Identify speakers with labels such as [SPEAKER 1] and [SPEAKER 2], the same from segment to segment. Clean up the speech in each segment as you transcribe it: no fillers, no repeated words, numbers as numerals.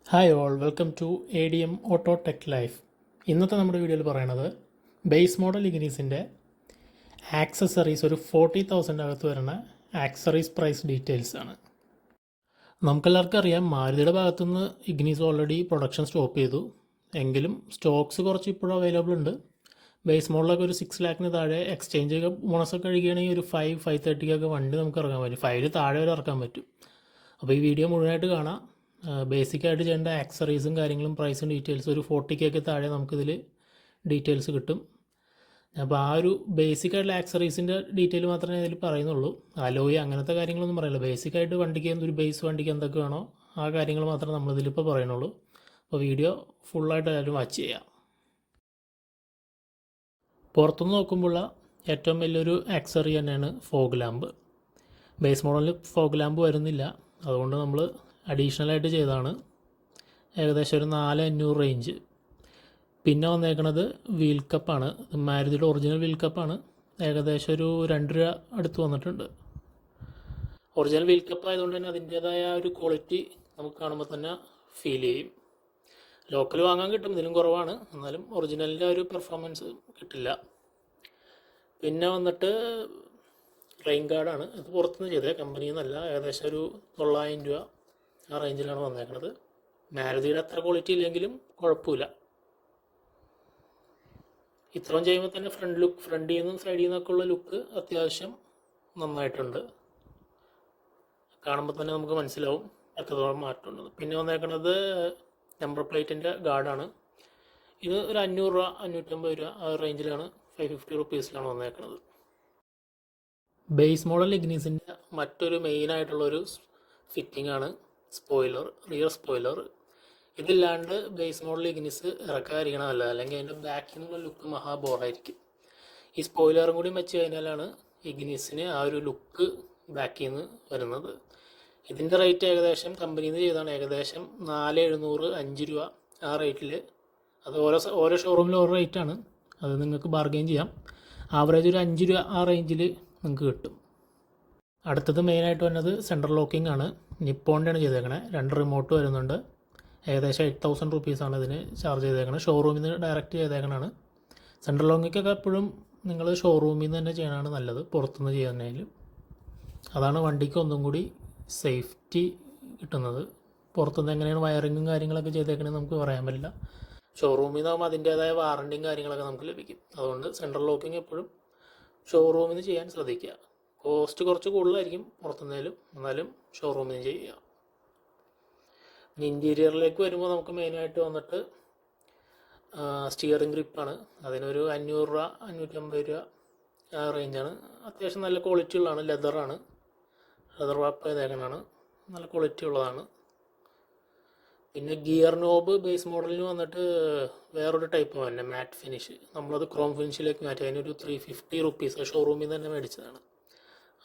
[SPEAKER 1] Hi all, welcome to ADM auto tech life. ഇന്നത്തെ നമ്മുടെ വീഡിയോയിൽ പറയണത് ബേസ് മോഡൽ ഇഗ്നീസിൻ്റെ ആക്സസറീസ് ഒരു 40,000 അകത്ത് വരുന്ന ആക്സറീസ് പ്രൈസ് ഡീറ്റെയിൽസ് ആണ്. നമുക്കെല്ലാവർക്കും അറിയാം, മാരുതിയുടെ ഭാഗത്തുനിന്ന് ഇഗ്നീസ് ഓൾറെഡി പ്രൊഡക്ഷൻ സ്റ്റോപ്പ് ചെയ്തു. എങ്കിലും സ്റ്റോക്സ് കുറച്ച് ഇപ്പോഴും അവൈലബിൾ ഉണ്ട്. ബേസ് മോഡലൊക്കെ ഒരു 6 lakhന് താഴെ എക്സ്ചേഞ്ച് ഒക്കെ ബോണസൊക്കെ കഴിയുകയാണെങ്കിൽ ഒരു 5-530 വണ്ടി നമുക്ക് ഇറക്കാൻ പറ്റും. 5 താഴെ വരെ ഇറക്കാൻ പറ്റും. അപ്പോൾ ഈ വീഡിയോ മുഴുവനായിട്ട് കാണാം. ബേസിക്കായിട്ട് ചെയ്യേണ്ട ആക്സറീസും കാര്യങ്ങളും പ്രൈസും ഡീറ്റെയിൽസ് ഒരു 40K താഴെ നമുക്കിതിൽ ഡീറ്റെയിൽസ് കിട്ടും. അപ്പോൾ ആ ഒരു ബേസിക്കായിട്ടുള്ള ആക്സറീസിൻ്റെ ഡീറ്റെയിൽ മാത്രമേ ഇതിൽ പറയുന്നുള്ളൂ. അലോയ് അങ്ങനത്തെ കാര്യങ്ങളൊന്നും പറയില്ല. ബേസിക്കായിട്ട് വണ്ടിക്ക് ഒരു ബേസ് വണ്ടിക്ക് എന്തൊക്കെ വേണോ ആ കാര്യങ്ങൾ മാത്രമേ നമ്മളിതിലിപ്പോൾ പറയുന്നുള്ളൂ. അപ്പോൾ വീഡിയോ ഫുള്ളായിട്ട് എല്ലാവരും വാച്ച് ചെയ്യാം. പുറത്തുനിന്ന് നോക്കുമ്പോൾ ഏറ്റവും വലിയൊരു ആക്സറി തന്നെയാണ് ഫോഗ് ലാമ്പ്. ബേസ് മോഡലിൽ ഫോഗ് ലാമ്പ് വരുന്നില്ല, അതുകൊണ്ട് നമ്മൾ അഡീഷണലായിട്ട് ചെയ്തതാണ്. ഏകദേശം ഒരു 4,500 റേഞ്ച്. പിന്നെ വന്നേക്കണത് വീൽ കപ്പാണ്. മാരുതിയുടെ ഒറിജിനൽ വീൽ കപ്പാണ്. ഏകദേശം ഒരു 2 രൂപ അടുത്ത് വന്നിട്ടുണ്ട്. ഒറിജിനൽ വീൽ കപ്പ് ആയതുകൊണ്ട് തന്നെ അതിൻ്റേതായ ഒരു ക്വാളിറ്റി നമുക്ക് കാണുമ്പോൾ തന്നെ ഫീൽ ചെയ്യും. ലോക്കൽ വാങ്ങാൻ കിട്ടും, ഇതിലും കുറവാണ്. എന്നാലും ഒറിജിനലിൻ്റെ ഒരു പെർഫോമൻസ് കിട്ടില്ല. പിന്നെ വന്നിട്ട് റെയിൻ ഗാർഡാണ്. ഇത് പുറത്തുനിന്ന് ചെയ്തത്, കമ്പനിയിൽ നിന്നല്ല. ഏകദേശം ഒരു 900 രൂപ ആ റേഞ്ചിലാണ് വന്നേക്കുന്നത്. മാരുതിയുടെ അത്ര ക്വാളിറ്റി ഇല്ലെങ്കിലും കുഴപ്പമില്ല. ഇത്രയും ചെയ്യുമ്പോൾ തന്നെ ഫ്രണ്ടിൽ നിന്നും സൈഡിൽ നിന്നൊക്കെ ഉള്ള ലുക്ക് അത്യാവശ്യം നന്നായിട്ടുണ്ട്. കാണുമ്പോൾ തന്നെ നമുക്ക് മനസ്സിലാവും എത്രത്തോളം മാറ്റമുണ്ടെന്ന്. പിന്നെ വന്നേക്കുന്നത് നമ്പർ പ്ലേറ്റിൻ്റെ ഗാർഡാണ്. ഇത് ഒരു 500 രൂപ 550 രൂപ ആ റേഞ്ചിലാണ്, 550 റുപ്പീസിലാണ് വന്നേക്കുന്നത്. ബേസ് മോഡൽ ഇഗ്നീസിൻ്റെ മറ്റൊരു മെയിനായിട്ടുള്ളൊരു ഫിറ്റിംഗ് ആണ് സ്പോയിലർ, റിയർ സ്പോയിലർ. ഇതില്ലാണ്ട് ബേസ് മോഡൽ ഇഗ്നീസ് ഇറക്കാതിരിക്കണം നല്ലത്, അല്ലെങ്കിൽ അതിൻ്റെ ബാക്കിൽ നിന്നുള്ള ലുക്ക് മഹാബോറായിരിക്കും. ഈ സ്പോയിലറും കൂടി വെച്ച് കഴിഞ്ഞാലാണ് ഇഗ്നീസിന് ആ ഒരു ലുക്ക് ബാക്കിൽ നിന്ന് വരുന്നത്. ഇതിൻ്റെ റേറ്റ് ഏകദേശം കമ്പനിയിൽ നിന്ന് ചെയ്താണ്. ഏകദേശം 4,700 5 രൂപ ആ റേറ്റിൽ. അത് ഓരോ ഷോറൂമിലും ഓരോ റേറ്റാണ്. അത് നിങ്ങൾക്ക് ബാർഗെയിൻ ചെയ്യാം. ആവറേജ് ഒരു 5 രൂപ ആ റേഞ്ചിൽ നിങ്ങൾക്ക് കിട്ടും. അടുത്തത് മെയിനായിട്ട് വരുന്നത് സെൻട്രൽ ലോക്കിംഗ് ആണ്. നിപ്പോണിൻ്റെയാണ് ചെയ്തേക്കണേ. 2 റിമോട്ട് വരുന്നുണ്ട്. ഏകദേശം 8,000 റുപ്പീസാണ് ഇതിന് ചാർജ് ചെയ്തേക്കണത്. ഷോറൂമിൽ നിന്ന് ഡയറക്റ്റ് ചെയ്തേക്കണതാണ്. സെൻട്രൽ ലോക്കിങ്ങൊക്കെ എപ്പോഴും നിങ്ങൾ ഷോറൂമിൽ നിന്ന് തന്നെ ചെയ്യണതാണ് നല്ലത്, പുറത്തുനിന്ന് ചെയ്യുന്നതിൽ. അതാണ് വണ്ടിക്ക് ഒന്നും കൂടി സേഫ്റ്റി കിട്ടുന്നത്. പുറത്തുനിന്ന് എങ്ങനെയാണ് വയറിങ്ങും കാര്യങ്ങളൊക്കെ ചെയ്തേക്കണമെന്ന് നമുക്ക് പറയാൻ പറ്റില്ല. ഷോറൂമിൽ നിന്നാകുമ്പോൾ അതിൻ്റേതായ വാറണ്ടിയും കാര്യങ്ങളൊക്കെ നമുക്ക് ലഭിക്കും. അതുകൊണ്ട് സെൻട്രൽ ലോക്കിംഗ് എപ്പോഴും ഷോറൂമിൽ നിന്ന് ചെയ്യാൻ ശ്രദ്ധിക്കുക. കോസ്റ്റ് കുറച്ച് കൂടുതലായിരിക്കും പുറത്തുനിന്നേലും, എന്നാലും ഷോറൂമിൽ നിന്ന് ചെയ്യുക. ഇൻറ്റീരിയറിലേക്ക് വരുമ്പോൾ നമുക്ക് മെയിനായിട്ട് വന്നിട്ട് സ്റ്റിയറിംഗ് ഗ്രിപ്പാണ്. അതിനൊരു 500 രൂപ 550 രൂപ ആ റേഞ്ചാണ്. അത്യാവശ്യം നല്ല ക്വാളിറ്റി ഉള്ളതാണ്. ലെതറാണ്, ലെതർ വാപ്പ് ചെയ്തേക്കണതാണ്. നല്ല ക്വാളിറ്റി ഉള്ളതാണ്. പിന്നെ ഗിയർ നോബ് ബേസ് മോഡലിന് വന്നിട്ട് വേറൊരു ടൈപ്പ് തന്നെ, മാറ്റ് ഫിനിഷ്. നമ്മളത് ക്രോം ഫിനിഷിലേക്ക് മാറ്റി. അതിനൊരു 350 റുപ്പീസ് ഷോറൂമിൽ നിന്ന് തന്നെ മേടിച്ചതാണ്.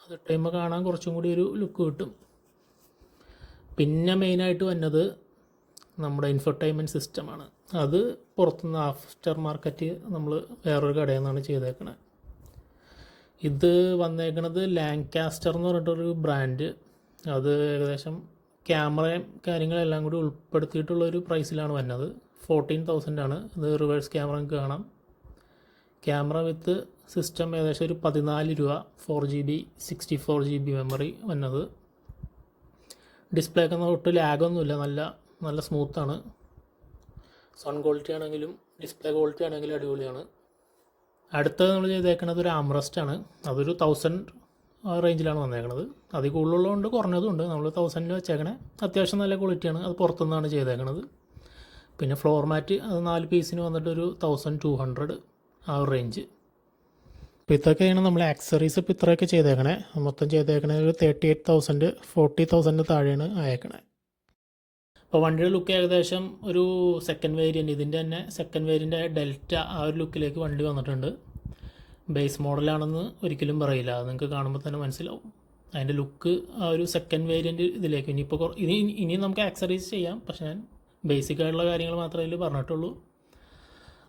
[SPEAKER 1] അത് ടൈം കാണാൻ കുറച്ചും കൂടി ഒരു ലുക്ക് കിട്ടും. പിന്നെ മെയിനായിട്ട് വന്നത് നമ്മുടെ ഇൻഫർടൈൻമെൻറ്റ് സിസ്റ്റമാണ്. അത് പുറത്തുനിന്ന് ആഫ്റ്റർ മാർക്കറ്റ് നമ്മൾ വേറൊരു കടയിൽ നിന്നാണ് ചെയ്തേക്കണത്. ഇത് വന്നേക്കണത് ലാങ്കാസ്റ്റർ എന്ന് പറഞ്ഞിട്ടൊരു ബ്രാൻഡ്. അത് ഏകദേശം ക്യാമറയും കാര്യങ്ങളെല്ലാം കൂടി ഉൾപ്പെടുത്തിയിട്ടുള്ളൊരു പ്രൈസിലാണ് വന്നത്. 14,000 ആണ്. ഇത് റിവേഴ്സ് ക്യാമറ നിങ്ങൾക്ക് കാണാം. ക്യാമറ വിത്ത് സിസ്റ്റം ഏകദേശം ഒരു 14 രൂപ. 4GB 64GB മെമ്മറി വന്നത്. ഡിസ്പ്ലേ ഒക്കെ ഒട്ടും ലാഗൊന്നുമില്ല, നല്ല സ്മൂത്താണ്. സൗണ്ട് ക്വാളിറ്റി ആണെങ്കിലും ഡിസ്പ്ലേ ക്വാളിറ്റി ആണെങ്കിലും അടിപൊളിയാണ്. അടുത്തത് നമ്മൾ ചെയ്തേക്കുന്നത് ഒരു ആംറസ്റ്റാണ്. അതൊരു 1000 റേഞ്ചിലാണ് വന്നേക്കണത്. അതിൽ കൂടുതലുള്ളതുകൊണ്ട് കുറഞ്ഞതുണ്ട്. നമ്മൾ 1000 വെച്ചേക്കണേ. അത്യാവശ്യം നല്ല ക്വാളിറ്റിയാണ്. അത് പുറത്തുനിന്നാണ് ചെയ്തേക്കണത്. പിന്നെ ഫ്ലോർ മാറ്റ്, അത് 4 പീസിന് വന്നിട്ടൊരു 1200 ആ ഒരു റേഞ്ച്. അപ്പോൾ ഇതൊക്കെയാണ് നമ്മൾ ആക്സറീസ്. ഇപ്പോൾ ഇത്രയൊക്കെ ചെയ്തേക്കണേ. മൊത്തം ചെയ്തേക്കണേ ഒരു 38,000 40,000 താഴെയാണ് ആയേക്കണേ. അപ്പോൾ വണ്ടിയുടെ ലുക്ക് ഏകദേശം ഒരു സെക്കൻഡ് വേരിയൻറ്റ്, ഇതിൻ്റെ തന്നെ സെക്കൻഡ് വേരിയൻ്റ് ഡെൽറ്റ ആ ഒരു ലുക്കിലേക്ക് വണ്ടി വന്നിട്ടുണ്ട്. ബേസ് മോഡലാണെന്ന് ഒരിക്കലും പറയില്ല, അത് നിങ്ങൾക്ക് കാണുമ്പോൾ തന്നെ മനസ്സിലാവും. അതിൻ്റെ ലുക്ക് ആ ഒരു സെക്കൻഡ് വേരിയൻറ്റ് ഇതിലേക്ക്. ഇനിയും നമുക്ക് ആക്സറീസ് ചെയ്യാം, പക്ഷേ ഞാൻ ബേസിക്കായിട്ടുള്ള കാര്യങ്ങൾ മാത്രമേ ഇതിൽ പറഞ്ഞിട്ടുള്ളൂ.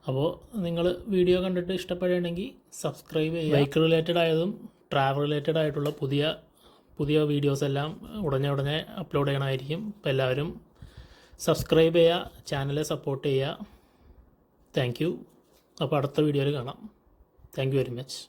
[SPEAKER 1] അപ്പോൾ നിങ്ങൾ വീഡിയോ കണ്ടിട്ട് ഇഷ്ടപ്പെടുകയാണെങ്കിൽ സബ്സ്ക്രൈബ് ചെയ്യുക. ബൈക്ക് റിലേറ്റഡ് ആയതും ട്രാവൽ റിലേറ്റഡ് ആയിട്ടുള്ള പുതിയ വീഡിയോസ് എല്ലാം ഉടനെ അപ്ലോഡ് ചെയ്യണമായിരിക്കും. അപ്പോൾ എല്ലാവരും സബ്സ്ക്രൈബ് ചെയ്യുക, ചാനൽ സപ്പോർട്ട് ചെയ്യുക. Thank you. അപ്പോൾ അടുത്ത വീഡിയോയിൽ കാണാം. Thank you very much.